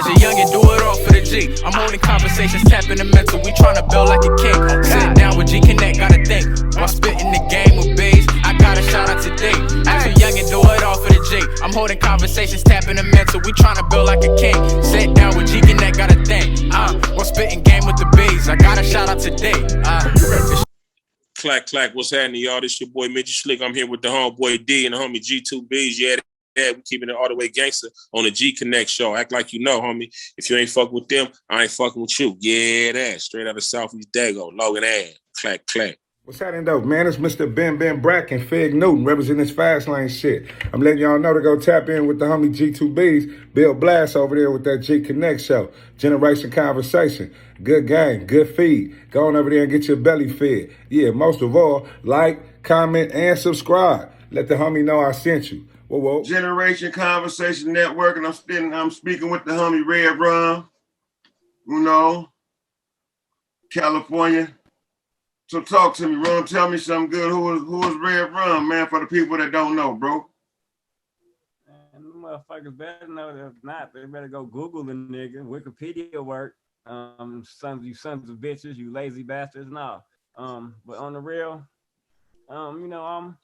a youngin', do it all for the G. I'm holding conversations, tapping the mental. We tryna build like a king. Sit down with Gconnet, gotta think. While spitting the game with bees, I got a shout out today. As a youngin', do it all for the G. I'm holding conversations, tapping the mental. We tryna build like a king. Sit down with Gconnet, gotta think. While spitting game with the bees, I got a shout out today. Clack, clack, what's happening, y'all? This your boy Midget Slick. I'm here with the homeboy D and the homie G2Bs. Yeah, we keeping it all the way gangster on the Gconnet show. Act like you know, homie. If you ain't fucking with them, I ain't fucking with you. Yeah, that. Straight out of Southeast Dago. Logan Ave. Clack, clack. What's happening though, man? It's Mr. Ben Bracken, Fig Newton, representing this fast lane shit. I'm letting y'all know to go tap in with the homie G2Bs, Bill Blast over there with that Gconnet show. Generation Conversation. Good game, good feed. Go on over there and get your belly fed. Yeah, most of all, like, comment, and subscribe. Let the homie know I sent you. Whoa, whoa. Generation Conversation Network, and I'm speaking with the homie Redrum, you know, California. So talk to me, Rum. Tell me something good. Who is Redrum, man, for the people that don't know, bro? And the motherfuckers better know that. If not, they better go Google the nigga. Wikipedia work. You sons of bitches, you lazy bastards. No. But on the real, you know,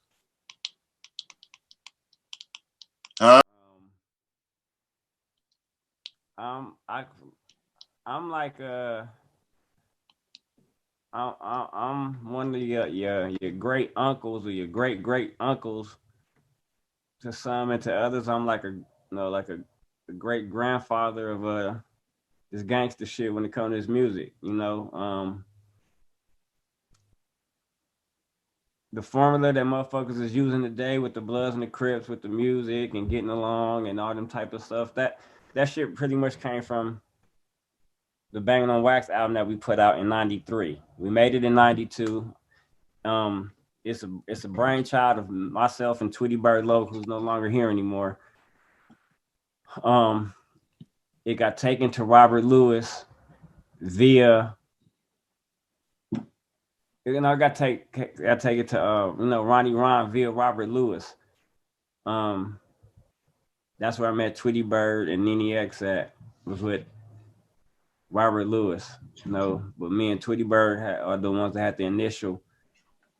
I'm like I'm one of your great uncles or your great uncles to some, and to others I'm like a great grandfather of this gangster shit when it comes to this music. You know, the formula that motherfuckers is using today with the Bloods and the Crips, with the music and getting along and all them type of stuff, that shit pretty much came from the Bangin' on Wax album that we put out in '93. We made it in '92. It's a brainchild of myself and Tweety Bird Low, who's no longer here anymore. It got taken to Robert Lewis via, you know, I got to take it to you know, Ronnie Ron via Robert Lewis. That's where I met Tweety Bird and Nene X at, was with Robert Lewis, you know, but me and Tweety Bird are the ones that had the initial.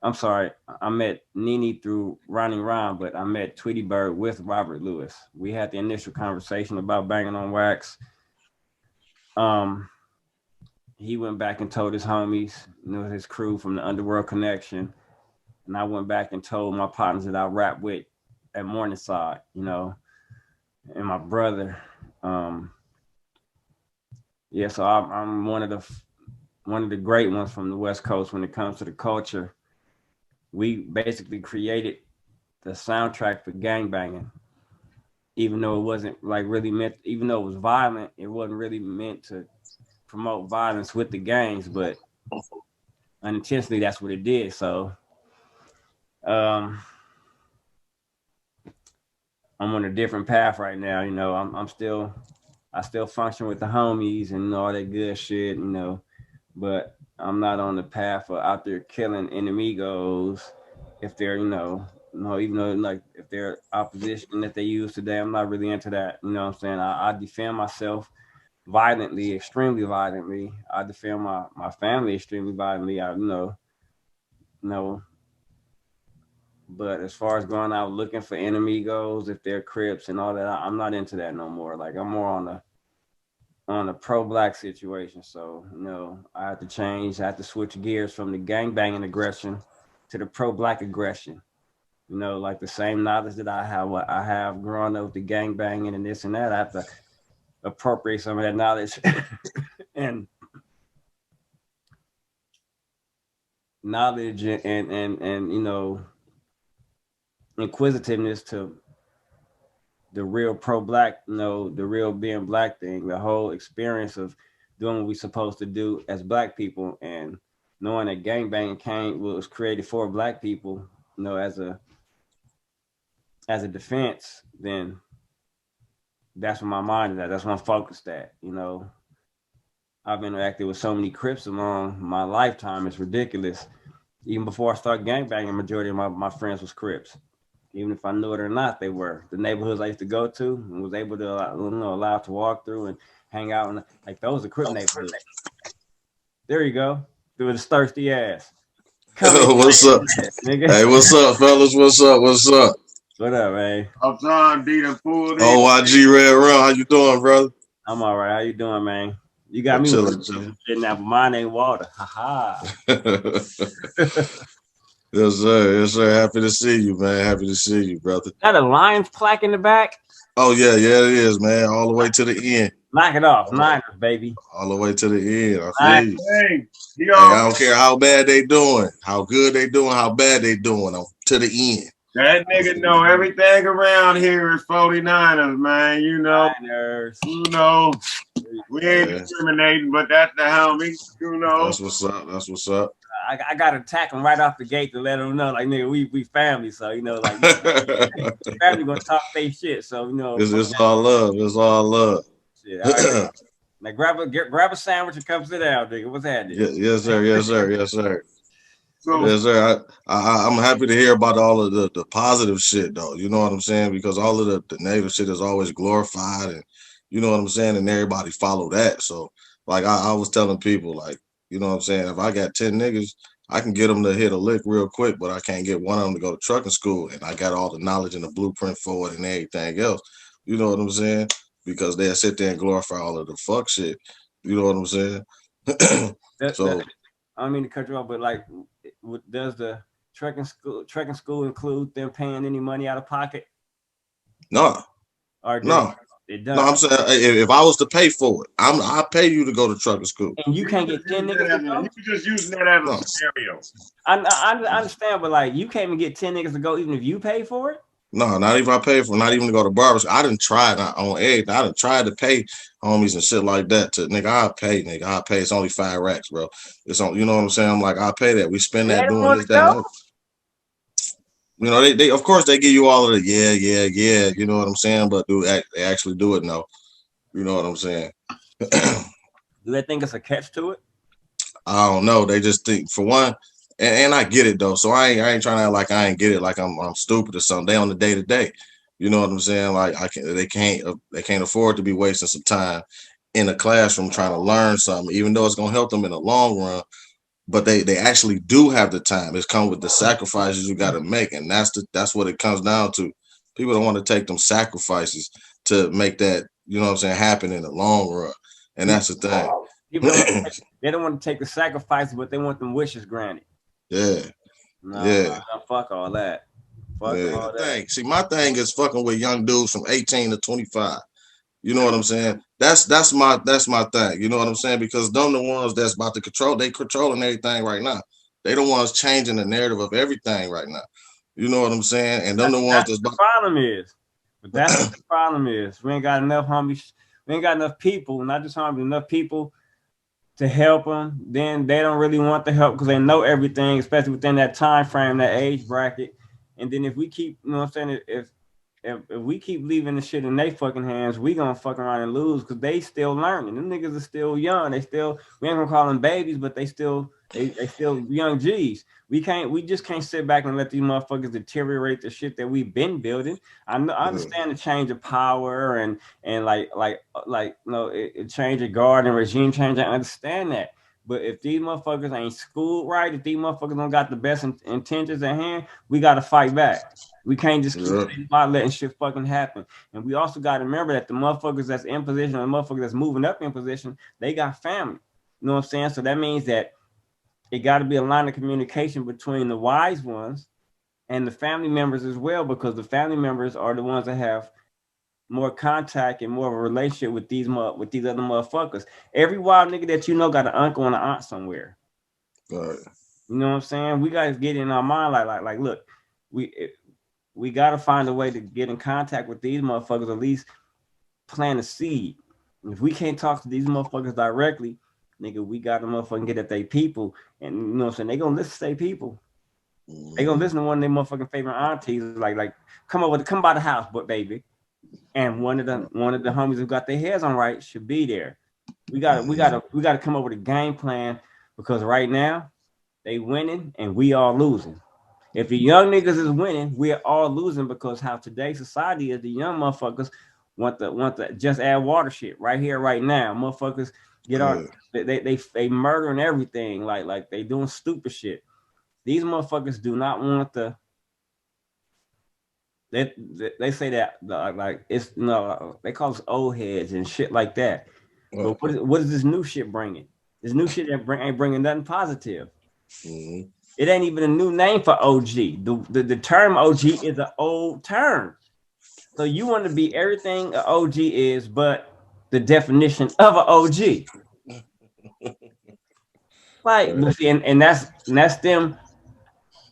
I'm sorry, I met Nene through Ronnie Ron, but I met Tweety Bird with Robert Lewis. We had the initial conversation about Bangin' on Wax. He went back and told his homies, you know, his crew from the Underworld Connection, and I went back and told my partners that I rap with at Morningside, you know, and my brother. Yeah, so I'm one of the great ones from the West Coast when it comes to the culture. We basically created the soundtrack for Gang Bangin', even though it wasn't like really meant, even though it was violent, it wasn't really meant to promote violence with the gangs, but unintentionally that's what it did. So I'm on a different path right now, you know. I still function with the homies and all that good shit, you know, but I'm not on the path of out there killing enemigos if they're, you know, even though like if they're opposition that they use today, I'm not really into that. You know what I'm saying? I defend myself violently, extremely violently. I defend my family extremely violently. You know, but as far as going out looking for enemigos, if they're Crips and all that, I'm not into that no more. Like I'm more on a pro-black situation. So, you know, I have to change. I have to switch gears from the gang banging aggression to the pro-black aggression. You know, like the same knowledge that I have growing up with the gang banging and this and that, I have to appropriate some of that knowledge and you know, inquisitiveness to the real pro-black, you know, the real being black thing, the whole experience of doing what we're supposed to do as black people, and knowing that gangbanging was created for black people, you know, as a defense, then that's where my mind is at. That's where I'm focused at. You know, I've interacted with so many Crips along my lifetime. It's ridiculous. Even before I started gangbanging, majority of my friends was Crips. Even if I knew it or not, they were. The neighborhoods I used to go to and was able to, allowed to walk through and hang out. And like those are Crip neighborhoods. There you go. Through his thirsty ass. What's up? Nigga. Hey, what's up, fellas? What's up? What's up? What up, man? I'm John D. Done pulled in. OYG Red Rum. How you doing, brother? I'm all right. How you doing, man? You got me chilling. Shit now, but mine ain't water. Ha ha. Yes, sir. Yes, sir. Happy to see you, man. Happy to see you, brother. Got a Lions plaque in the back? Oh, yeah, it is, man. All the way to the end. Knock it off. Niners, baby. All the way to the end. I feel you. Hey, Hey, I don't care how bad they doing, how good they doing, how bad they doing. I'm to the end. that nigga know everything around here is 49ers, man. You know, Niners. you know. We ain't discriminating, but that's the homie. You know. That's what's up. That's what's up. I got to attack them right off the gate to let them know, like, nigga, we family. So, you know, like, family gonna talk their shit. So, you know. It's all love. It's all love. Shit, all right. Now, grab a sandwich and come sit down, nigga. What's happening? Yes, sir. Yes, sir. Yes, sir. So, Yes, sir. I'm happy to hear about all of the positive shit, though. You know what I'm saying? Because all of the negative shit is always glorified, and you know what I'm saying? And everybody follow that. So, like, I was telling people, like, you know what I'm saying? If I got 10 niggas, I can get them to hit a lick real quick, but I can't get one of them to go to trucking school. And I got all the knowledge and the blueprint for it and everything else. You know what I'm saying? Because they'll sit there and glorify all of the fuck shit. You know what I'm saying? So I don't mean to cut you off, but like, does the trucking school include them paying any money out of pocket? no. Or No. It does. No, I'm saying if I was to pay for it, I'll pay you to go to trucking school. And you can't get 10 niggas to go? you just using that as a scenario. I understand, but like, you can't even get 10 niggas to go even if you pay for it? No, not even I pay for, not even to go to barbers. I done tried on everything. I done tried to pay homies and shit like that to nigga. I'll pay. It's only 5 racks, bro. It's on. You know what I'm saying? I'm like, I'll pay that. We spend that doing this, that. You know, they of course they give you all of the yeah. You know what I'm saying? But they actually do it? No. You know what I'm saying? Do they think it's a catch to it? I don't know. They just think, for one, and I get it though. So I ain't trying to act like I ain't get it, like I'm stupid or something. They on the day to day. You know what I'm saying? Like they can't afford to be wasting some time in a classroom trying to learn something, even though it's gonna help them in the long run. But they actually do have the time. It's come with the sacrifices you got to make, and that's what it comes down to. People don't want to take them sacrifices to make that, you know what I'm saying, happen in the long run. And that's the thing. People they don't want to take the sacrifices, but they want them wishes granted. Yeah. No, fuck all that. Fuck all that. See, my thing is fucking with young dudes from 18 to 25. You know what I'm saying? That's my thing. You know what I'm saying? Because them the ones that's about to control. They controlling everything right now. They the ones changing the narrative of everything right now. You know what I'm saying? And them the ones that's the problem is. But that's what the problem is. We ain't got enough homies. We ain't got enough people, not just homies, enough people to help them. Then they don't really want the help because they know everything, especially within that time frame, that age bracket. And then if we keep, you know what I'm saying, if we keep leaving the shit in their fucking hands, we gonna fuck around and lose because they still learning. Them niggas are still young. We ain't gonna call them babies, but they still young G's. We just can't sit back and let these motherfuckers deteriorate the shit that we've been building. I understand the change of power and like you know, it change of guard and regime change. I understand that. But if these motherfuckers ain't schooled right, if these motherfuckers don't got the best intentions at hand, we got to fight back. We can't just keep letting shit fucking happen. And we also got to remember that the motherfuckers that's in position and the motherfuckers that's moving up in position, they got family. You know what I'm saying? So that means that it got to be a line of communication between the wise ones and the family members as well, because the family members are the ones that have more contact and more of a relationship with these other motherfuckers. Every wild nigga that you know got an uncle and an aunt somewhere. Right. You know what I'm saying? We got to get in our mind like look, we got to find a way to get in contact with these motherfuckers, at least plant a seed. If we can't talk to these motherfuckers directly, nigga, we got to motherfucking get at their people. And you know what I'm saying? They gonna listen to their people. They gonna listen to one of their motherfucking favorite aunties, like come by the house, but baby. And one of the homies who got their heads on right should be there. We gotta come up with a game plan, because right now they winning and we all losing. If the young niggas is winning, we're all losing because how today's society is. The young motherfuckers want the just add water shit right here, right now. Motherfuckers get on, they murdering everything, like they doing stupid shit. These motherfuckers do not want the. They say that like it's no, they call us old heads and shit like that. But what is this new shit bringing? This new shit that ain't bringing nothing positive. Mm-hmm. It ain't even a new name for OG. The term OG is an old term. So you want to be everything an OG is, but the definition of an OG. Like, and that's them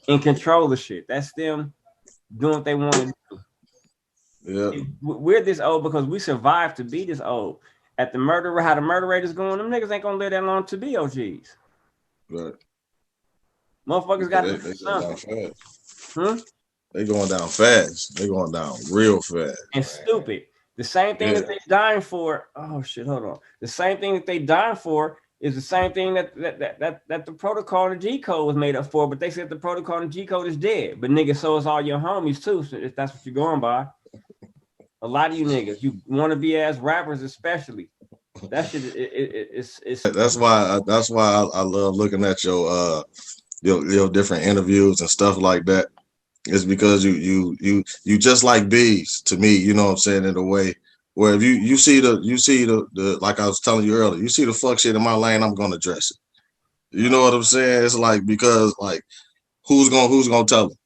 in control of shit. That's them doing what they want to do. Yeah. We're this old because we survived to be this old. At the how the murder rate is going, them niggas ain't gonna live that long to be OGs. Right. Motherfuckers got they going down fast. They going down fast. They going down real fast. And stupid. The same thing that they dying for. Oh shit, hold on. The same thing that they dying for is the same thing that the protocol and the G code was made up for. But they said the protocol and G code is dead. But niggas, so is all your homies too. So if that's what you're going by. A lot of you niggas, you want to be as rappers, especially. That shit it's that's why I love looking at your different interviews and stuff like that. It's because you just like bees to me, you know what I'm saying, in a way where if you see the like I was telling you earlier, you see the fuck shit in my lane, I'm gonna address it. You know what I'm saying? It's like, because like who's gonna tell them?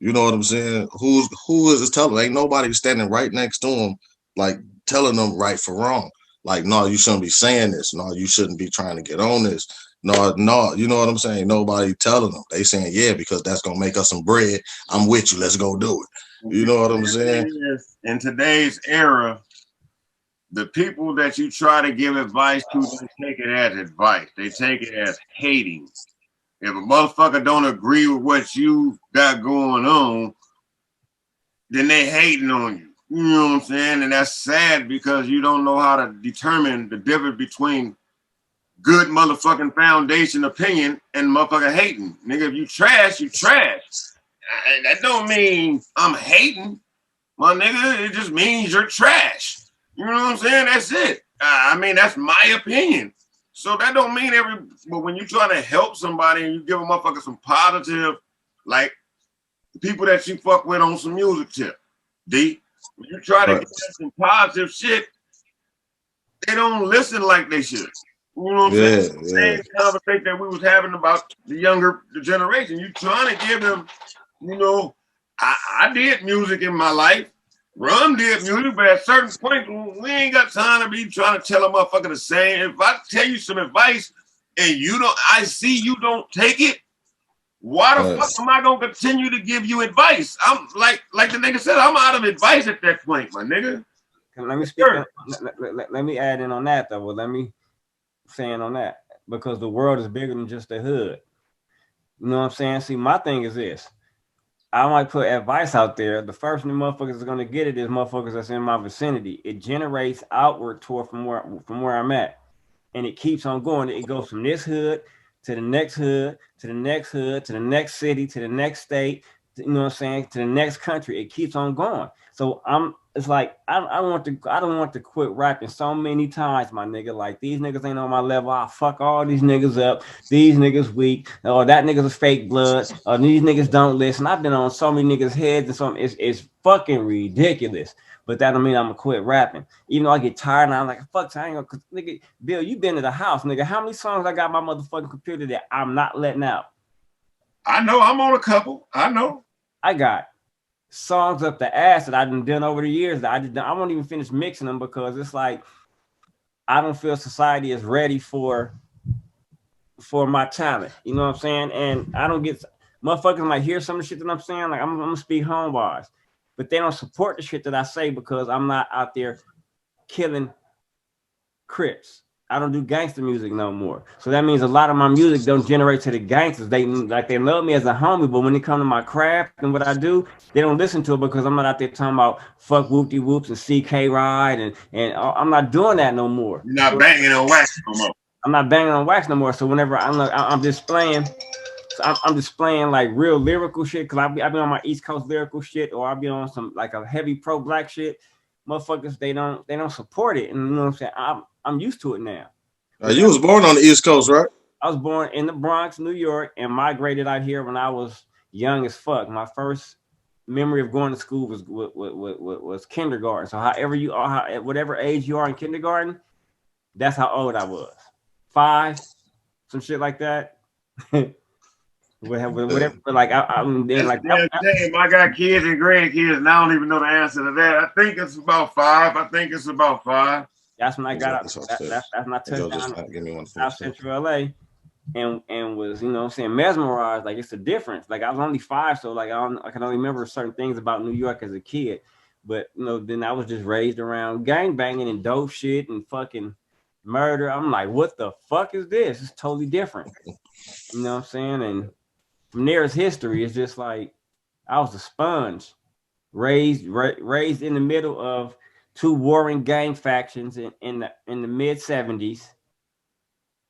You know what I'm saying? Who is telling them? Ain't nobody standing right next to them, like telling them right for wrong. Like, no, you shouldn't be saying this. No, you shouldn't be trying to get on this. No, you know what I'm saying? Nobody telling them. They saying, yeah, because that's gonna make us some bread. I'm with you. Let's go do it. You know what I'm saying? In today's era, the people that you try to give advice to, they take it as advice. They take it as hating. If a motherfucker don't agree with what you got going on, then they hating on you. You know what I'm saying? And that's sad because you don't know how to determine the difference between good motherfucking foundation opinion and motherfucker hating. Nigga, if you trash, you trash. And that don't mean I'm hating, my nigga. It just means you're trash. You know what I'm saying? That's it. I mean, that's my opinion. So that don't mean but when you try to help somebody and you give a motherfucker some positive, like the people that you fuck with on some music tip, D, when you try to get some positive shit, they don't listen like they should. You know what I'm saying? Same conversation that we was having about the generation. You trying to give them, you know, I did music in my life. Rum did music, but at certain point, we ain't got time to be trying to tell a motherfucker the same. If I tell you some advice and I see you don't take it, why the fuck am I gonna continue to give you advice? I'm like the nigga said, I'm out of advice at that point, my nigga. Let me speak. Let me add in on that though. Well, let me say in on that because the world is bigger than just the hood. You know what I'm saying? See, my thing is this. I might put advice out there. The first new motherfuckers is gonna get it is motherfuckers that's in my vicinity. It generates outward toward from where I'm at, and it keeps on going. It goes from this hood to the next hood to the next hood to the next city to the next state. You know what I'm saying? To the next country. It keeps on going. So it's like I don't want to quit rapping so many times, my nigga. Like these niggas ain't on my level. I'll fuck all these niggas up. These niggas weak. Or that niggas is fake blood. Or these niggas don't listen. I've been on so many niggas' heads and it's fucking ridiculous. But that don't mean I'm gonna quit rapping. Even though I get tired and I'm like, fuck, I ain't gonna. Cause nigga, Bill, you been to the house, nigga. How many songs I got on my motherfucking computer that I'm not letting out? I know. I'm on a couple. I know. I got songs up the ass that I've done over the years that I won't even finish mixing them because it's like I don't feel society is ready for my talent. You know what I'm saying? And I don't get motherfuckers might hear some of the shit that I'm saying. Like I'm gonna speak home-wise, but they don't support the shit that I say because I'm not out there killing Crips. I don't do gangster music no more. So that means a lot of my music don't generate to the gangsters. They love me as a homie, but when it comes to my craft and what I do, they don't listen to it because I'm not out there talking about fuck whoopty whoops and CK ride and I'm not doing that no more. You're not banging on wax no more. I'm not banging on wax no more. So whenever I'm displaying I'm displaying like real lyrical shit because I be on my East Coast lyrical shit, or I'll be on some like a heavy pro black shit. Motherfuckers, they don't support it, and you know what I'm saying. I'm used to it now. You was born on the East Coast, right? I was born in the Bronx, New York, and migrated out here when I was young as fuck. My first memory of going to school was kindergarten. So however you are, whatever age you are in kindergarten, that's how old I was. 5, some shit like that. Whatever, like I'm then like I got kids and grandkids, and I don't even know the answer to that. I think it's about 5. That's when I got out. That's when I touched down South Central LA, and was, you know what I'm saying, mesmerized. Like, it's a difference. Like, I was only 5, so like I can only remember certain things about New York as a kid. But you know, then I was just raised around gang banging and dope shit and fucking murder. I'm like, what the fuck is this? It's totally different. You know what I'm saying? And from there is history. It's just like I was a sponge, raised in the middle of 2 warring gang factions in the mid 70s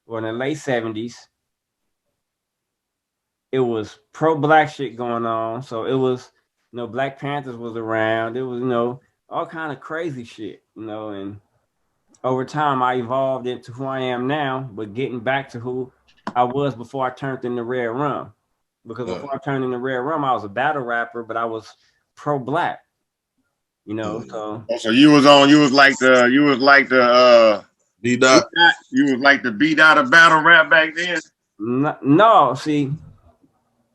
or in the late 70s. It was pro black shit going on. So it was, you know, Black Panthers was around. It was, you know, all kind of crazy shit, you know, and over time I evolved into who I am now, but getting back to who I was before I turned into REDRUM. Because before I turned into REDRUM, I was a battle rapper, but I was pro black. You know, so you was like the B-Dot. You was like the B-Dot of battle rap back then. No, see,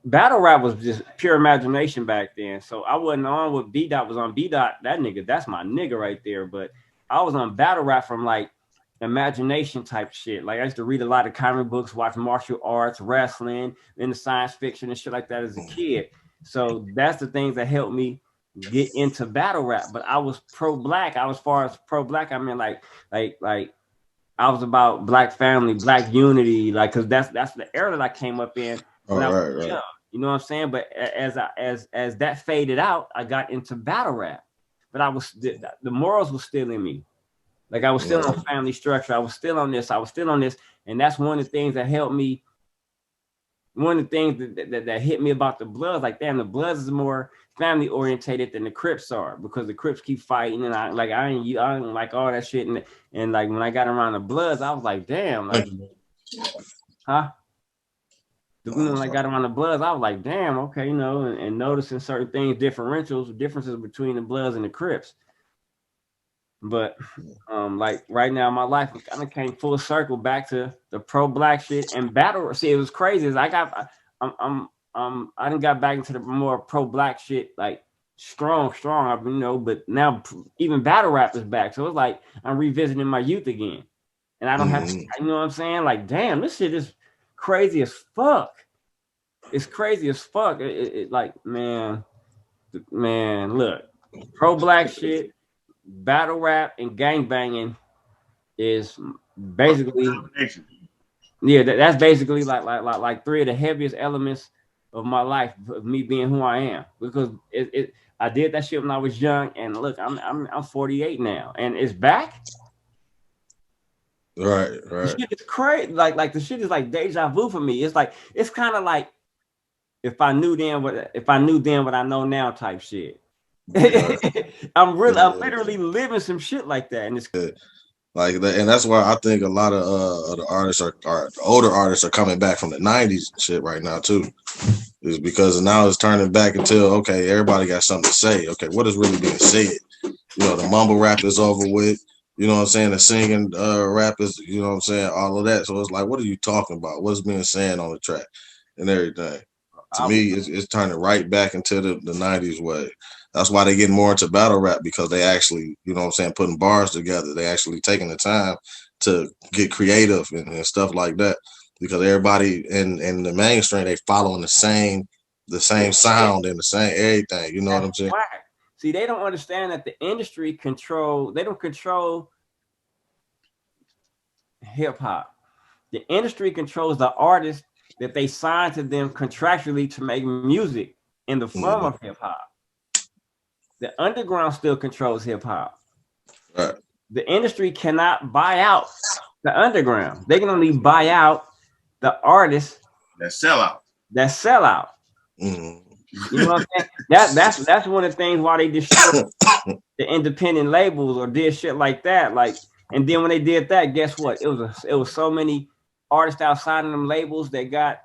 battle rap was just pure imagination back then. So I wasn't on what B-Dot was on. B-Dot, that nigga, that's my nigga right there. But I was on battle rap from like imagination type shit. Like, I used to read a lot of comic books, watch martial arts, wrestling, into science fiction and shit like that as a kid. So that's the things that helped me get into battle rap. But I was pro black. As far as pro black, I mean like I was about black family, black unity, like, because that's the era that I came up in when I was young. You know what I'm saying? But as that faded out, I got into battle rap. But the morals were still in me. Like, I was still on family structure. I was still on this. And that's one of the things that helped me. One of the things that hit me about the Bloods, like, damn, the Bloods is more family orientated than the Crips are, because the Crips keep fighting, and I don't like all that shit. And like, when I got around the Bloods, I was like, damn, like, huh? When I got around the Bloods, I was like, damn, okay, you know, and noticing certain things, differences between the Bloods and the Crips. But like right now in my life, I kind of came full circle back to the pro black shit and battle. See, it was crazy. I done got back into the more pro black shit, like strong, you know. But now even battle rap is back, so it's like I'm revisiting my youth again, and I don't have to. You know what I'm saying? Like, damn, this shit is crazy as fuck. It's crazy as fuck. It like, man, look, pro black shit, battle rap, and gang banging is basically, that's basically like 3 of the heaviest elements of my life, of me being who I am, because I did that shit when I was young, and look, I'm 48 now, and it's back. Right. The shit is crazy. Like the shit is like deja vu for me. It's like, it's kind of like if I knew then what I know now type shit. I'm literally living some shit like that, and it's like that, and that's why I think a lot of the artists are older artists are coming back from the 90s and shit right now too, is because now it's turning back until, okay, everybody got something to say. Okay, what is really being said? You know, the mumble rap is over with. You know what I'm saying? The singing rap is, you know what I'm saying, all of that. So it's like, what are you talking about? What's being said on the track and everything? To me, it's turning right back into the 90s way. That's why they get more into battle rap, because they actually, you know what I'm saying, putting bars together. They actually taking the time to get creative and stuff like that, because everybody in the mainstream, they following the same sound and the same everything. You know what I'm saying? See, they don't understand that the industry they don't control hip hop. The industry controls the artists that they sign to them contractually to make music in the form of hip hop. The underground still controls hip hop. Right. The industry cannot buy out the underground. They can only buy out the artists that sell out. That's sellout. Mm. You know what I'm saying? That's one of the things why they destroyed the independent labels or did shit like that. Like, and then when they did that, guess what? It was so many artists outside of them labels that got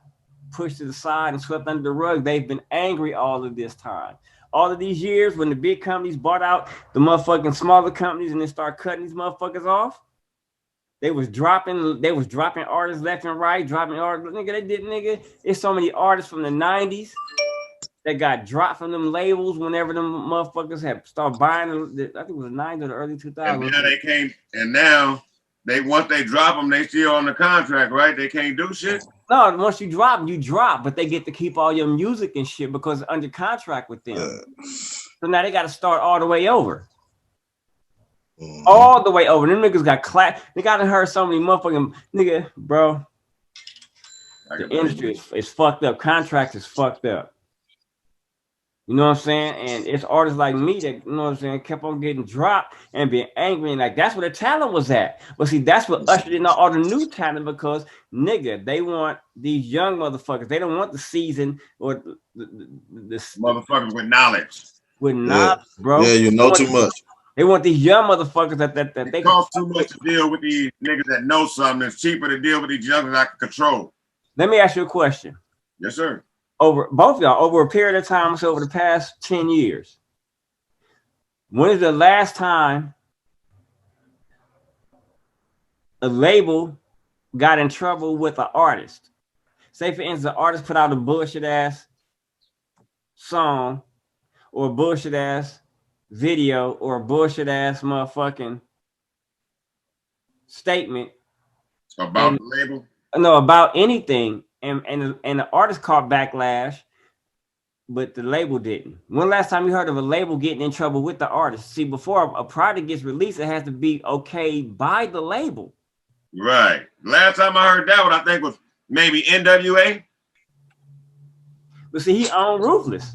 pushed to the side and swept under the rug. They've been angry all of this time. All of these years when the big companies bought out the motherfucking smaller companies and then start cutting these motherfuckers off, they was dropping artists left and right, dropping artists. Nigga, they did, nigga. It's so many artists from the 90s that got dropped from them labels whenever them motherfuckers have started buying. I think it was the 90s or the early 2000s. And now they can't. And now once they drop them, they still on the contract, right? They can't do shit. No, once you drop, but they get to keep all your music and shit because under contract with them. So now they got to start all the way over. All the way over. Them niggas got clapped. They got to heard so many motherfucking nigga, bro. The industry is fucked up. Contracts is fucked up. You know what I'm saying? And it's artists like me that, you know what I'm saying, kept on getting dropped and being angry. And like, that's where the talent was at. But see, that's what ushered in all the new talent because, nigga, they want these young motherfuckers. They don't want the seasoned or the motherfuckers with knowledge. With knowledge, bro. Yeah, you know too much. They want these young motherfuckers that they cost too much to deal with these niggas that know something. It's cheaper to deal with these youngsters I can control. Let me ask you a question. Yes, sir. Over both of y'all, over a period of time, so over the past 10 years, when is the last time a label got in trouble with an artist? Say, for instance, an artist put out a bullshit ass song or a bullshit ass video or a bullshit ass motherfucking statement about the label. No, about anything, and the artist caught backlash, but the label didn't. When last time you heard of a label getting in trouble with the artist? See, before a product gets released, it has to be okayed by the label. Right. Last time I heard that one, I think was maybe NWA. But see, he owned Ruthless.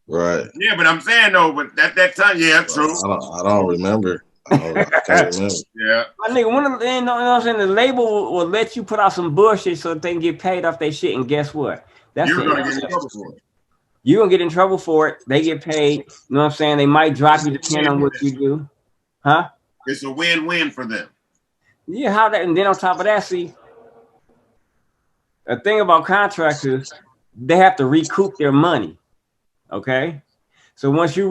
Right. Yeah, but I'm saying though, but at that time, yeah, true. I don't remember. I can't remember. Yeah. My nigga, you know what I'm saying? The label will let you put out some bullshit so that they can get paid off their shit. And guess what? You're gonna get in trouble for it. You're gonna get in trouble for it. They get paid. You know what I'm saying? They might drop you depending on what you do. Huh? It's a win-win for them. Yeah, how that, and then on top of that, see, a thing about contractors, they have to recoup their money. Okay? So once they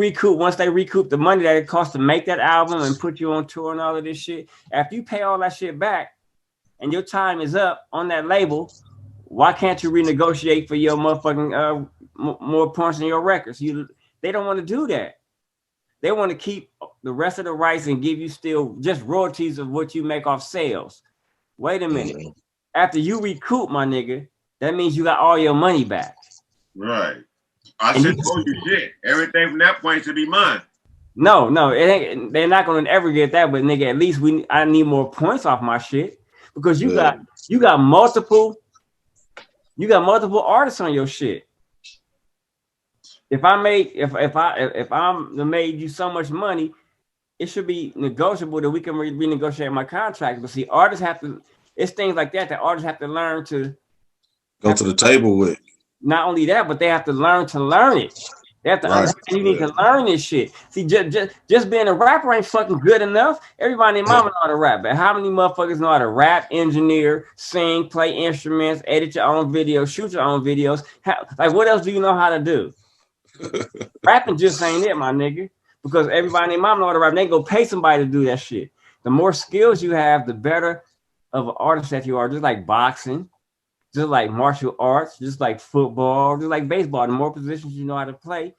recoup the money that it costs to make that album and put you on tour and all of this shit, after you pay all that shit back and your time is up on that label, why can't you renegotiate for your motherfucking more points in your records? They don't want to do that. They want to keep the rest of the rights and give you still just royalties of what you make off sales. Wait a minute. After you recoup, my nigga, that means you got all your money back. Right. I should owe you shit. Everything from that point should be mine. No, it ain't. They're not gonna ever get that. But nigga, at least I need more points off my shit because you got multiple artists on your shit. If I'm made you so much money, it should be negotiable that we can renegotiate my contract. But see, artists have to. It's things like that artists have to learn to go to the table with. Not only that, but they have to learn it. They have to understand you need to learn this shit. See, just being a rapper ain't fucking good enough. Everybody in mama know how to rap, but how many motherfuckers know how to rap, engineer, sing, play instruments, edit your own videos, shoot your own videos? Like, what else do you know how to do? Rapping just ain't it, my nigga. Because everybody in mama know how to rap. They go pay somebody to do that shit. The more skills you have, the better of an artist that you are. Just like boxing. Just like martial arts, just like football, just like baseball. The more positions you know how to play.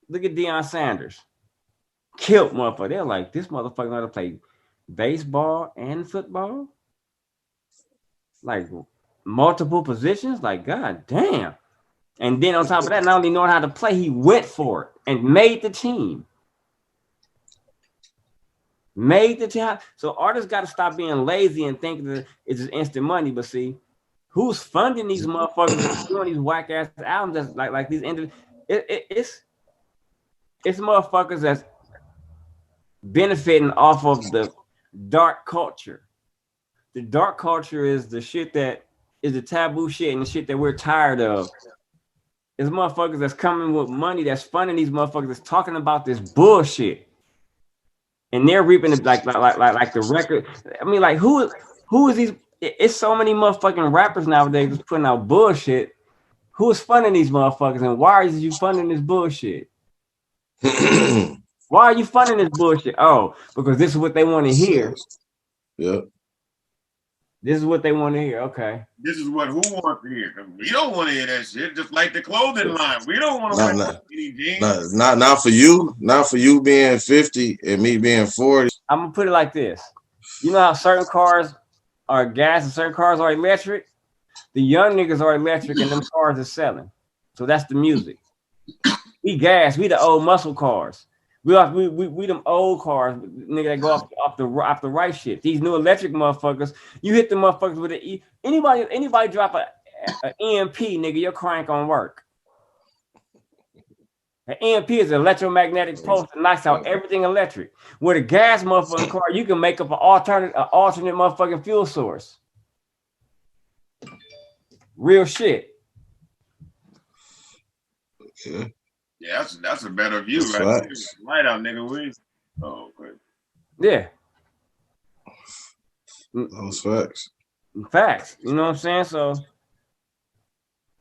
Look at Deion Sanders. Killed motherfucker. They're like, this motherfucker know how to play baseball and football? Like multiple positions? Like, god damn. And then on top of that, not only knowing how to play, he went for it and made the team. So artists got to stop being lazy and think that it's just instant money. But see, who's funding these motherfuckers doing these whack ass albums? That's like these it's motherfuckers that's benefiting off of the dark culture. The dark culture is the shit that is the taboo shit and the shit that we're tired of. It's motherfuckers that's coming with money that's funding these motherfuckers that's talking about this bullshit. And they're reaping the, like the record. I mean, like who is these? It's so many motherfucking rappers nowadays that's putting out bullshit. Who is funding these motherfuckers, and why are you funding this bullshit? Why are you funding this bullshit? Oh, because this is what they want to hear. Yep. This is what they want to hear. Okay. This is what who wants to hear. We don't want to hear that shit. Just like the clothing line. We don't want to wear any jeans. Not for you. Not for you being 50 and me being 40. I'm gonna put it like this. You know how certain cars are gas and certain cars are electric? The young niggas are electric and them cars are selling. So that's the music. We gas, we the old muscle cars. We them old cars, nigga, that go off the right shit. These new electric motherfuckers, you hit the motherfuckers with an anybody drop a EMP, nigga, your car ain't gonna work. An EMP is an electromagnetic pulse that knocks out everything electric. With a gas motherfucking car, you can make up an alternate motherfucking fuel source. Real shit. Okay. Yeah, that's a better view, That's right? facts. Right out, nigga. Oh, okay. Yeah. Those facts. Facts. You know what I'm saying? So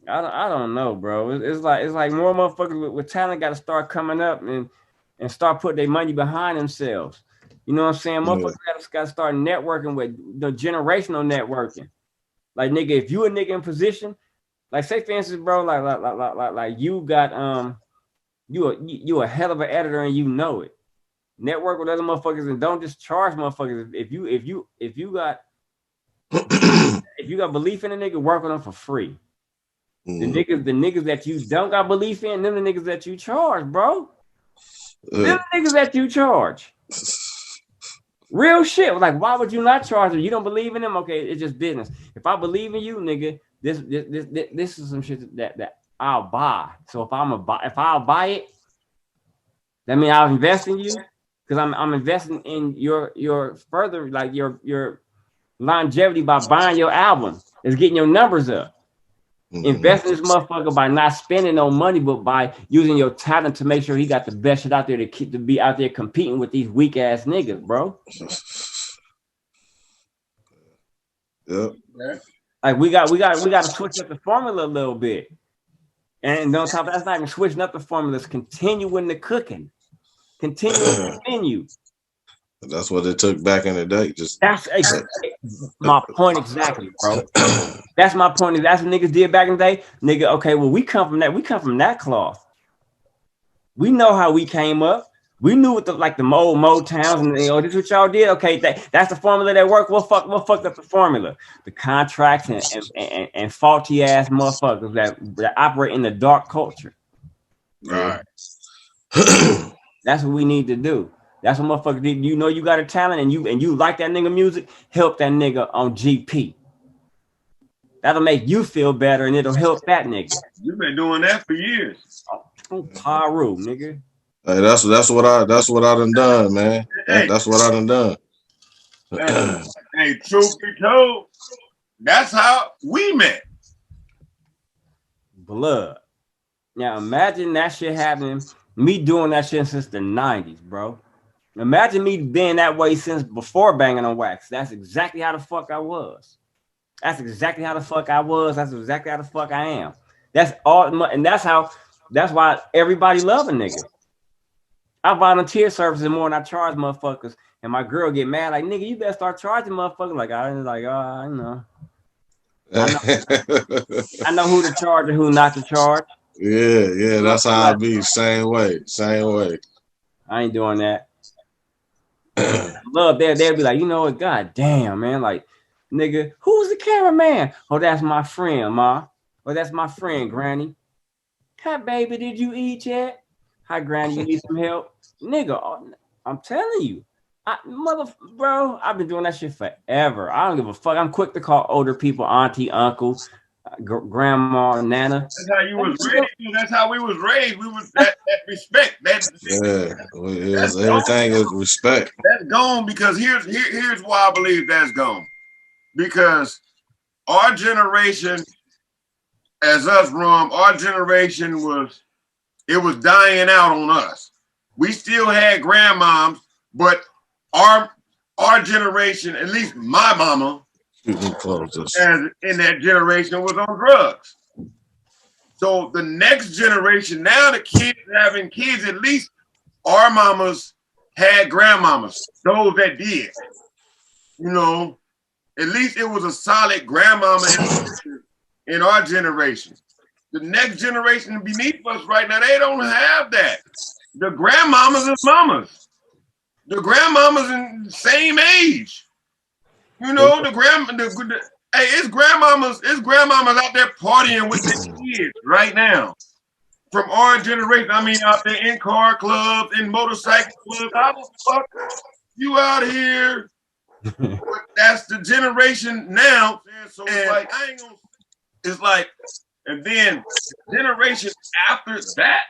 I don't know, bro. It's like more motherfuckers with talent got to start coming up and start putting their money behind themselves. You know what I'm saying? Motherfuckers got to start networking with the generational networking. Like, nigga, if you a nigga in position, like say for instance, bro, like you got you a hell of an editor and you know it. Network with other motherfuckers and don't just charge motherfuckers. If you got belief in a nigga, work with them for free. The niggas that you don't got belief in, them the niggas that you charge, bro. Them the niggas that you charge. Real shit. Like, why would you not charge them? You don't believe in them? Okay, it's just business. If I believe in you, nigga, this is some shit that I'll buy. So if I'll buy it, that means I'll invest in you because I'm investing in your further, like your longevity by buying your album. It's getting your numbers up. Invest in this motherfucker by not spending no money, but by using your talent to make sure he got the best shit out there to be out there competing with these weak ass niggas, bro. Yep. Like we got to switch up the formula a little bit. And on top of that's not even switching up the formula, it's continuing the cooking. Continuing the menu. That's what it took back in the day. That's my point exactly, bro. That's my point. That's what niggas did back in the day. Nigga, okay, well, we come from that cloth. We know how we came up. We knew what the old Motowns and this is what y'all did. Okay, that's the formula that worked. What fucked up the formula? The contracts and faulty ass motherfuckers that operate in the dark culture. Right. That's what we need to do. That's what motherfuckers did. You know you got a talent and you like that nigga music, help that nigga on GP. That'll make you feel better and it'll help that nigga. You've been doing that for years. Oh, Paru, nigga. Hey, that's what I done, man. That's what I done. Hey, truth be told, that's how we met. Blood. Now imagine that shit happening. Me doing that shit since the 90s, bro. Imagine me being that way since before Banging on Wax. That's exactly how the fuck I was. That's exactly how the fuck I was. That's exactly how the fuck I am. That's all, and that's why everybody love a nigga. I volunteer services more than I charge motherfuckers, and my girl get mad like, nigga, you better start charging motherfuckers. Like I know. I know who to charge and who not to charge. Yeah, that's how I be. Same way. I ain't doing that. Love they'll be like, you know what, god damn, man, like, nigga, who's the cameraman? Oh, that's my friend, ma. Oh, that's my friend, Granny. Hi, baby, did you eat yet? Hi, Granny, you need some help? Nigga, I'm telling you, bro, I've been doing that shit forever. I don't give a fuck. I'm quick to call older people auntie, uncle, grandma, nana. That's how you was raised. That's how we was raised. We was that respect. Everything is respect. That's gone because here's why I believe that's gone. Because our generation, as us, Rum, our generation was dying out on us. We still had grandmoms, but our generation, at least my mama, as in that generation, was on drugs. So the next generation, now the kids having kids, at least our mamas had grandmamas, those that did. You know, at least it was a solid grandmama in our generation. The next generation beneath us right now, they don't have that. The grandmamas is mamas. The grandmamas in the same age. You know, hey, it's grandmamas out there partying with their kids right now. From our generation, I mean, out there in car clubs, in motorcycle clubs. How the fuck you out here? But that's the generation now. So it's like, it's like, and then the generation after that,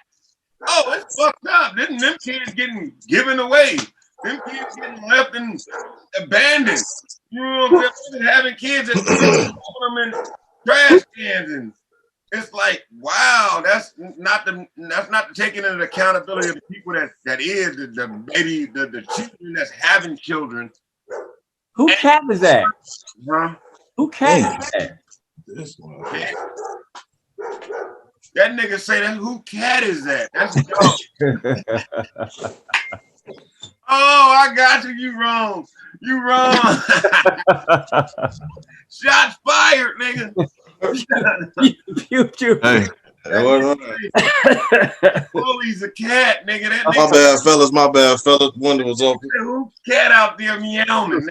oh, it's fucked up. Them kids getting given away. Them kids getting left and abandoned. You know what I'm saying? Having kids and throwing them in trash cans, and it's like, wow, that's not the taking into accountability of the people that is the baby, the children that's having children. Who cat is that? Huh? Who cat is that? This one. That nigga say that. Who cat is that? That's dumb. Oh, I got you. You wrong. You wrong. Shots fired, nigga. Hey, oh, he's a cat, nigga. That nigga. My bad, fellas. Window was open. Who cat out there meowing?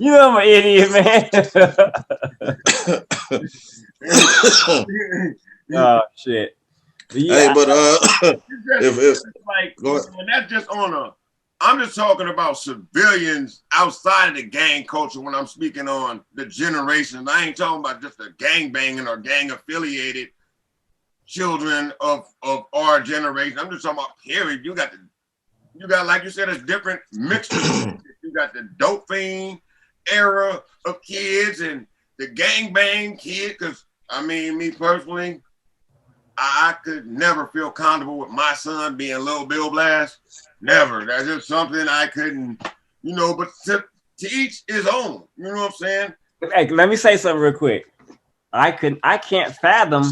You know I'm an idiot, man. Oh shit. Yeah. Hey, but it's like when that's just on I'm just talking about civilians outside of the gang culture when I'm speaking on the generations. I ain't talking about just the gang banging or gang affiliated children of our generation. I'm just talking about period. You got like you said, it's different mixtures. You got the dope fiend era of kids and the gang bang kid. Because I mean, me personally, I could never feel comfortable with my son being Lil Bill Blast. Never. That's just something I couldn't, you know, but to each his own. You know what I'm saying? Hey, let me say something real quick. I can't fathom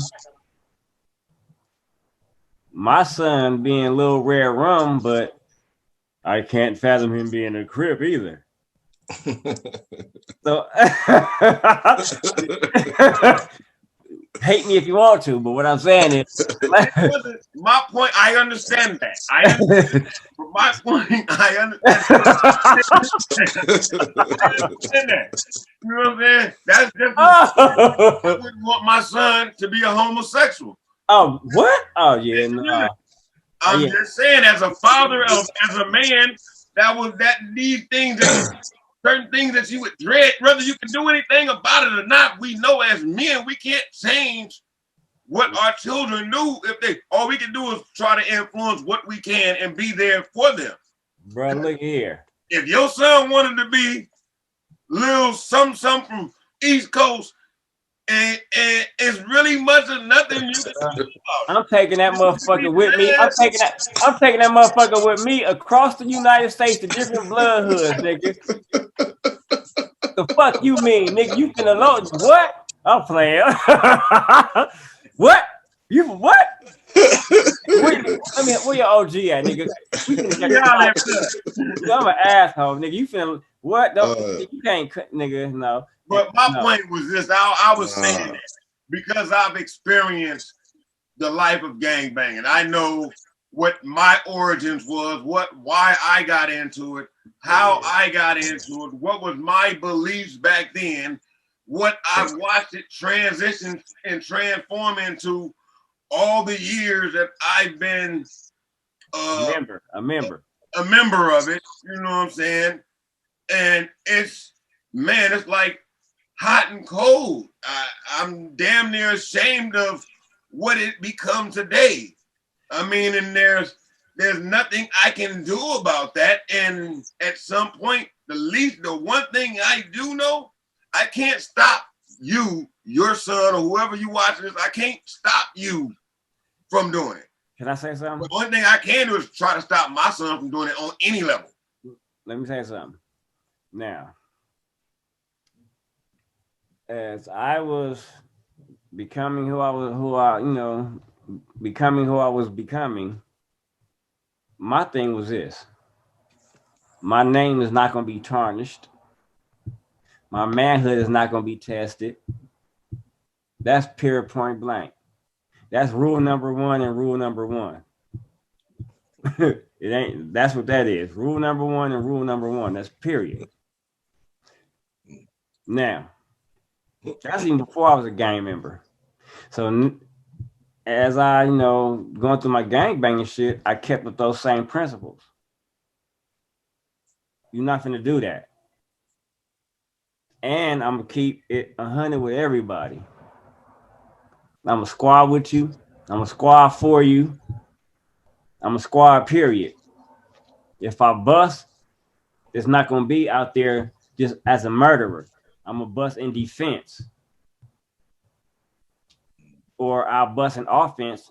my son being Lil Redrum, but I can't fathom him being a Crip either. So hate me if you want to, but what I'm saying is my point. I understand that. But my point, I understand that. You know what I'm saying? That's just I wouldn't want my son to be a homosexual. Oh, what? Oh yeah, no. I'm just saying, as a father, as a man, these things certain things that you would dread, whether you can do anything about it or not. We know as men, we can't change what our children do. All we can do is try to influence what we can and be there for them. Bro, look here. If your son wanted to be Lil some from East Coast, and it's really much of nothing you can do about it. I'm taking that motherfucker with me. I'm taking that motherfucker with me across the United States to different blood hoods, nigga. The fuck you mean, nigga? You finna load what? I'm playing. What? You what? Where your OG at, nigga? I'm an asshole, nigga. You finna what? You can't, nigga. No. But my point was this: I was saying that because I've experienced the life of gang banging. I know what my origins was, why I got into it, how I got into it, what was my beliefs back then, what I watched it transition and transform into all the years that I've been a member of it. You know what I'm saying? And it's like hot and cold. I'm damn near ashamed of what it become today. I mean, and there's nothing I can do about that. And at some point, the one thing I do know, I can't stop you, your son, or whoever you watching this. I can't stop you from doing it. Can I say something? But the only thing I can do is try to stop my son from doing it on any level. Let me say something. Now, as I was becoming who I was becoming, my thing was this. My name is not going to be tarnished. My manhood is not going to be tested. That's pure point blank. That's rule number one and rule number one. It ain't, that's what that is. Rule number one and rule number one. That's period. Now, that's even before I was a gang member. So as I, going through my gang banging shit, I kept with those same principles. You're not gonna do that. And I'm gonna keep it 100 with everybody. I'm a squad with you. I'm a squad for you. I'm a squad, period. If I bust, it's not gonna be out there just as a murderer. I'm a bust in defense. Or I'll bust an offense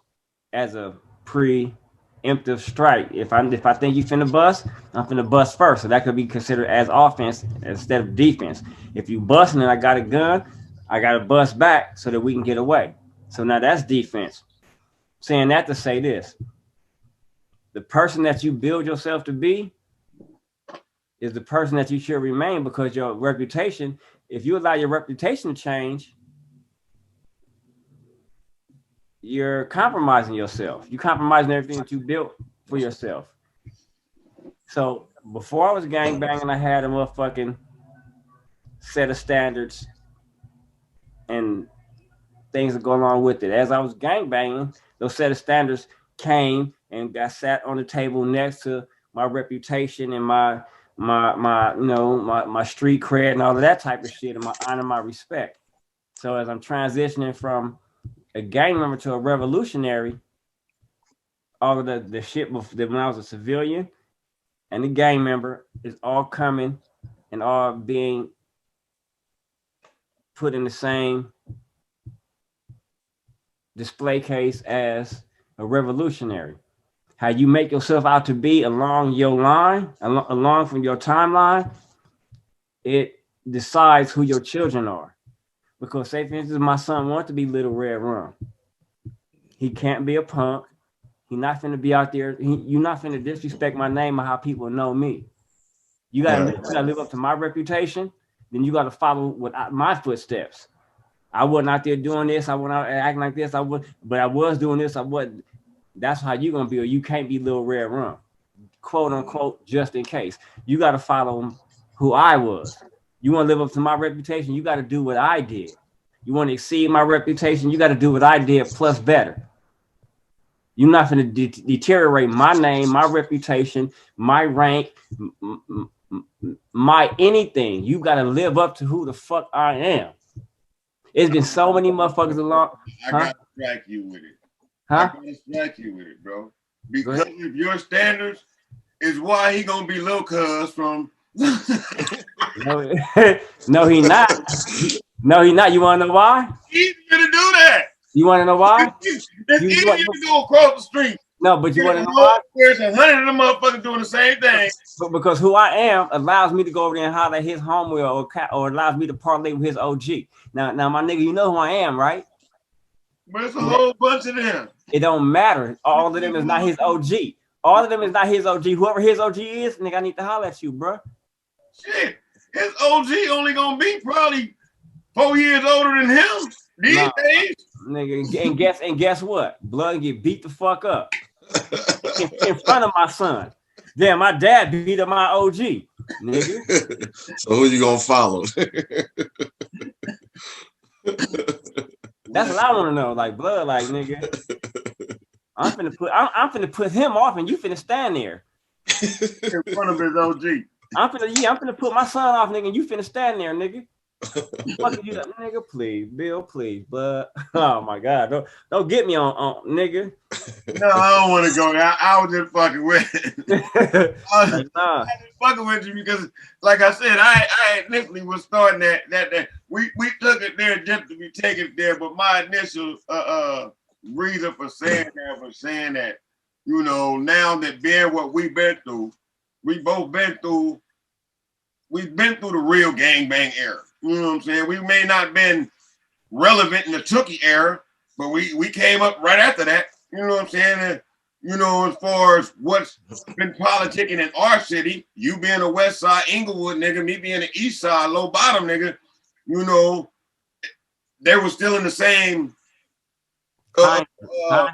as a preemptive strike. If I think you finna bust, I'm finna bust first. So that could be considered as offense instead of defense. If you bust and I got a gun, I gotta bust back so that we can get away. So now that's defense. Saying that to say this. The person that you build yourself to be is the person that you should remain, because your reputation, if you allow your reputation to change, you're compromising yourself. You're compromising everything that you built for yourself. So before I was gang banging, I had a motherfucking set of standards and things that go along with it. As I was gang banging, those set of standards came and got sat on the table next to my reputation and my street cred and all of that type of shit, and my honor, my respect. So as I'm transitioning from a gang member to a revolutionary, all of the shit when I was a civilian and the gang member is all coming and all being put in the same display case as a revolutionary. How you make yourself out to be along your line, along from your timeline, it decides who your children are. Because say, for instance, my son wants to be Little Red Rum. He can't be a punk. He's not finna be out there. You're not finna disrespect my name or how people know me. You gotta live up to my reputation. Then you gotta follow my footsteps. I wasn't out there doing this. I wasn't out acting like this. But I was doing this. I wasn't. That's how you gonna be. Or you can't be Little Red Rum, quote unquote, just in case. You gotta follow who I was. You want to live up to my reputation, you got to do what I did. You want to exceed my reputation, you got to do what I did plus better. You're not going to deteriorate my name, my reputation, my rank, my anything. You got to live up to who the fuck I am. It's been so many motherfuckers along. I got to strike you with it. Huh? I got to strike you with it, bro. Because of your standards is why he going to be Lil Cuz from... No, he not. No, he not. You want to know why? Easier to do that. You want to know why? It's easier to go across the street. No, but you want to know why? There's 100 of them motherfuckers doing the same thing. But because who I am allows me to go over there and holler at his homeboy or allows me to parlay with his OG. Now, my nigga, you know who I am, right? But it's a whole bunch of them. It don't matter. All of them is not his OG. All of them is not his OG. Whoever his OG is, nigga, I need to holler at you, bro. Shit, his OG only gonna be probably 4 years older than him these days. Nigga, and guess what? Blood get beat the fuck up in front of my son. Damn, my dad beat up my OG, nigga. So who you gonna follow? That's what I want to know. Like, blood, like, nigga. I'm finna put him off, and you finna stand there in front of his OG. I'm finna put my son off, nigga, and you finna stand there, nigga. Fuck you, nigga, please, Bill, please, but oh my God, don't get me on nigga. No, I don't want to go. I was just fucking with it. I was just fucking with you because, like I said, I initially was starting that we took it there just to be taken there, but my initial reason for saying that was saying that, you know, now that being what we've been through, we've been through the real gangbang era. You know what I'm saying? We may not been relevant in the Tookie era, but we came up right after that. You know what I'm saying? And, you know, as far as what's been politicking in our city, you being a West Side Inglewood nigga, me being an East Side Low Bottom nigga, you know, they were still in the same time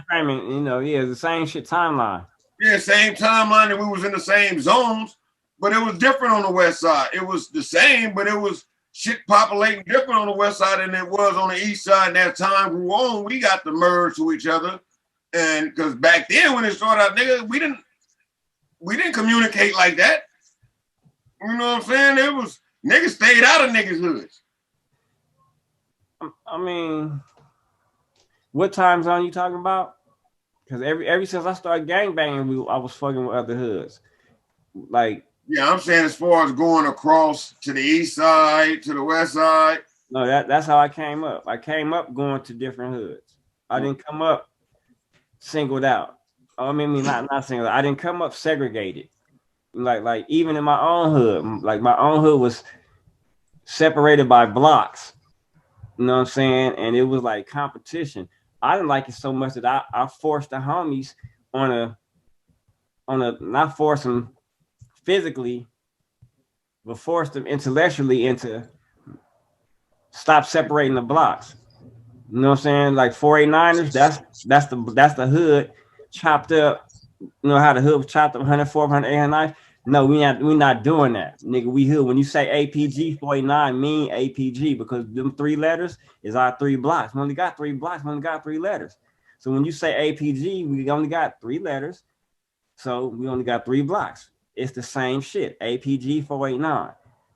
framing, you know, yeah, the same shit timeline. Yeah, same timeline, and we was in the same zones, but it was different on the West Side. It was the same, but it was shit populating different on the West Side than it was on the East Side. And as time grew on, we got to merge to each other. And because back then when it started out, nigga, we didn't communicate like that. You know what I'm saying? It was niggas stayed out of niggas' hoods. I mean, what time zone you talking about? Because ever since I started gangbanging, I was fucking with other hoods. Like, yeah, I'm saying as far as going across to the East Side, to the West Side. No, that's how I came up. I came up going to different hoods. I didn't come up singled out. I mean, not singled out. I didn't come up segregated. Like even in my own hood, like my own hood was separated by blocks. You know what I'm saying? And it was like competition. I didn't like it so much that I forced the homies on a not force them physically, but forced them intellectually into stop separating the blocks. You know what I'm saying? Like 489ers, that's the hood chopped up. You know how the hood was chopped up 104, 189? No, we not doing that. Nigga, we hood. When you say APG 489, mean APG because them 3 letters is our 3 blocks. We only got 3 blocks, we only got 3 letters. So when you say APG, we only got 3 letters. So we only got 3 blocks. It's the same shit. APG 489.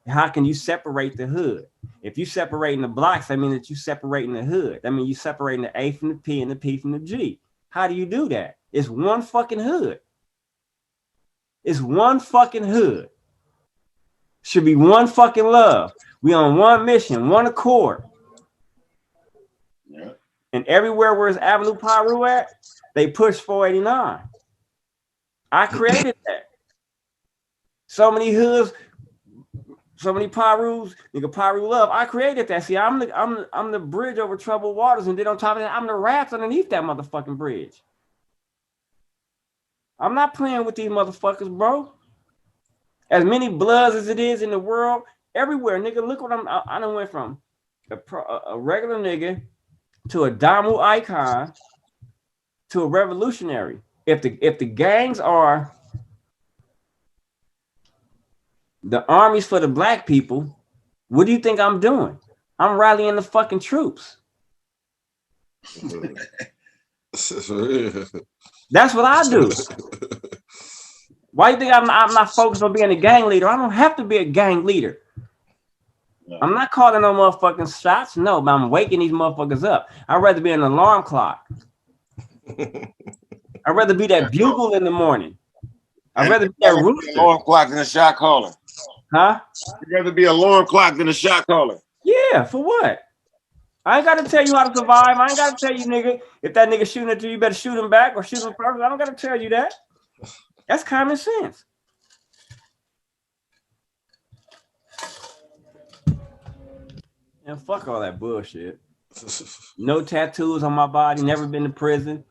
How can you separate the hood? If you separating the blocks, that means that you separating the hood. That means you separating the A from the P and the P from the G. How do you do that? It's one fucking hood. It's one fucking hood. Should be one fucking love. We on one mission, one accord. Yeah. And everywhere where it's Avenue Pyru at, they push 489. I created that. So many hoods, so many Pyrus, nigga Pyru love. I created that. See, I'm the bridge over troubled waters, and then on top of that, I'm the rats underneath that motherfucking bridge. I'm not playing with these motherfuckers, bro. As many bloods as it is in the world, everywhere, nigga. Look what I done went from a regular nigga to a Damu icon to a revolutionary. If the gangs are the armies for the black people, what do you think I'm doing? I'm rallying the fucking troops. That's what I do. Why do you think I'm not focused on being a gang leader? I don't have to be a gang leader. Yeah. I'm not calling no motherfucking shots. No, but I'm waking these motherfuckers up. I'd rather be an alarm clock. I'd rather be that bugle in the morning. I'd rather be that rooster. Alarm clock than a shot caller. Huh? You'd rather be an alarm clock than a shot caller. Yeah, for what? I ain't got to tell you how to survive. I ain't got to tell you, nigga, if that nigga shooting at you, you better shoot him back or shoot him first. I don't got to tell you that. That's common sense. And fuck all that bullshit. No tattoos on my body, never been to prison.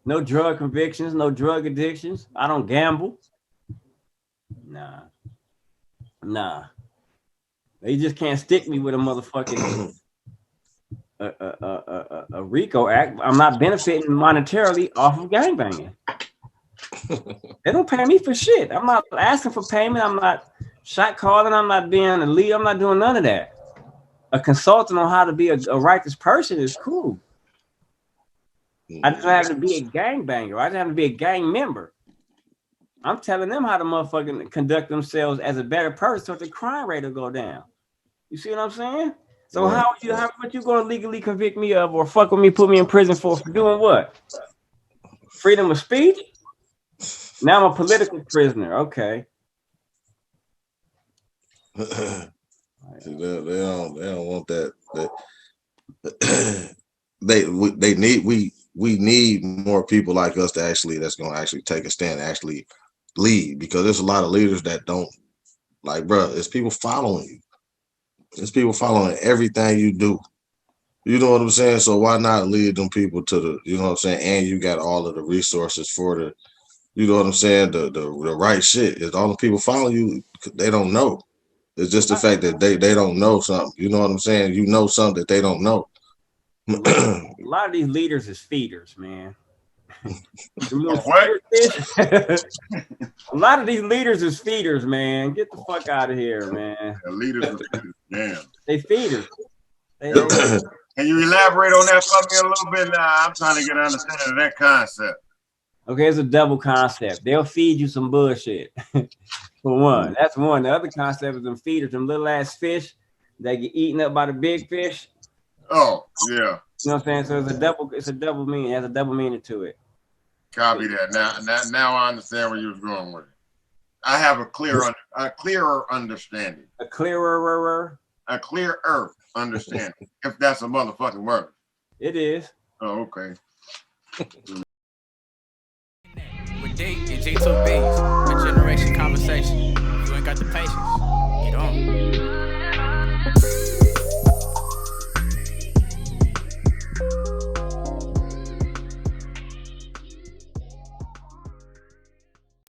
No drug convictions, no drug addictions. I don't gamble. Nah. They just can't stick me with a motherfucking a RICO act. I'm not benefiting monetarily off of gangbanging. They don't pay me for shit. I'm not asking for payment. I'm not shot calling. I'm not being a lead. I'm not doing none of that. A consultant on how to be a righteous person is cool. I just have to be a gangbanger. I just have to be a gang member. I'm telling them how to motherfucking conduct themselves as a better person so the crime rate will go down. You see what I'm saying? So how what you gonna legally convict me of or fuck with me, put me in prison for doing what? Freedom of speech? Now I'm a political prisoner. Okay. They don't want that. We need more people like us that's gonna actually take a stand, actually lead, because there's a lot of leaders that don't like, bro. There's people following you. There's people following everything you do. You know what I'm saying? So why not lead them people to the, you know what I'm saying? And you got all of the resources for the, you know what I'm saying? The right shit. If all the people follow you, they don't know. It's just the fact that they don't know something. You know what I'm saying? You know something that they don't know. A lot of these leaders is feeders, man. What? A lot of these leaders is feeders, man. Get the fuck out of here, man. The leaders are feeders. Damn. They feeders. Can you elaborate on that for me a little bit? Now I'm trying to get an understanding of that concept. Okay, it's a double concept. They'll feed you some bullshit. For one, that's one. The other concept is them feeders, them little ass fish that get eaten up by the big fish. Oh, yeah. You know what I'm saying? So it's a double meaning. It has a double meaning to it. Copy that. Now I understand where you was going with it. I have a clearer understanding. A clearer understanding. If that's a motherfucking word. It is. Oh, okay. With D and G2Bs, a generation conversation. If you ain't got the patience, get on.